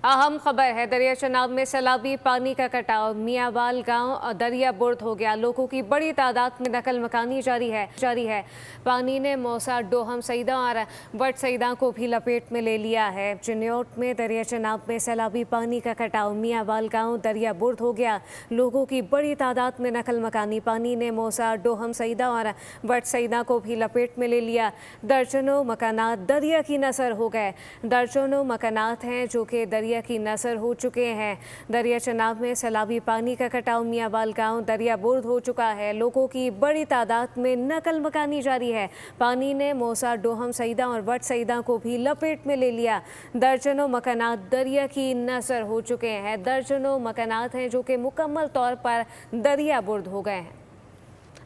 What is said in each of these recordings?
अहम खबर है, दरिया चनाब में सैलाबी पानी का कटाव। मियांवाल गांव दरिया बुर्द हो गया। लोगों की बड़ी तादाद में नकल मकानी जारी है। पानी ने मौसा, डोहम सईदा और बट सईदा को भी लपेट में ले लिया है। चिन्योट में दरिया चनाब में सैलाबी पानी का कटाव। मियांवाल गांव दरिया बुर्द हो गया। लोगों की बड़ी तादाद में नकल मकानी। पानी ने मौसा, डोहम सईदा और बट सईदा को भी लपेट में ले लिया। दर्जनों मकानात दरिया की नसर हो गए। दर्जनों मकानात हैं जो कि दरिया की नसर हो चुके हैं। दरिया चनाब में सैलाबी पानी का कटाव। मियांवाल गांव दरिया बुर्द हो चुका है। लोगों की बड़ी तादाद में नकल मकानी जारी है। पानी ने मौसा, डोहम सईदा और वट सईदा को भी लपेट में ले लिया। दर्जनों मकानात दरिया की नसर हो चुके हैं। दर्जनों मकानात हैं जो कि मुकम्मल तौर पर दरिया बुर्द हो गए हैं।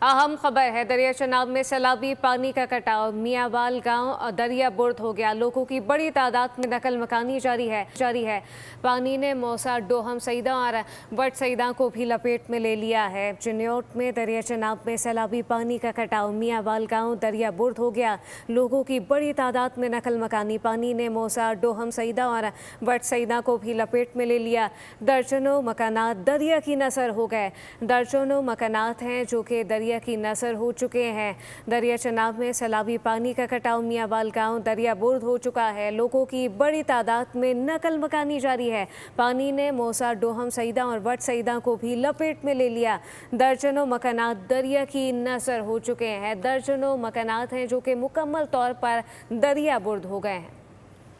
अहम खबर है, दरिया चनाब में सैलाबी पानी का कटाव। मियांवाल गांव दरिया बुर्द हो गया। लोगों की बड़ी तादाद में नकल मकानी जारी है। पानी ने मौसा, डोहम सईदा और बट सईदा को भी लपेट में ले लिया है। चिन्योट में दरिया चनाब में सैलाबी पानी का कटाव। मियांवाल गांव दरिया बुर्द हो गया। लोगों की बड़ी तादाद में नकल मकानी। पानी ने मौसा, डोहम सईदा और बट सईदा को भी लपेट में ले लिया। दर्जनों मकानात दरिया की नसर हो गए। दर्जनों मकानात हैं जो कि दरिया की नसर हो चुके हैं। दरिया चनाब में सैलाबी पानी का कटाव। मियांवाल गांव दरिया बुर्द हो चुका है। लोगों की बड़ी तादाद में नकल मकानी जारी है। पानी ने मौसा, डोहम सईदा और वट सईदा को भी लपेट में ले लिया। दर्जनों मकानात दरिया की नसर हो चुके हैं। दर्जनों मकानात हैं जो कि मुकम्मल तौर पर दरिया बुर्द हो गए हैं।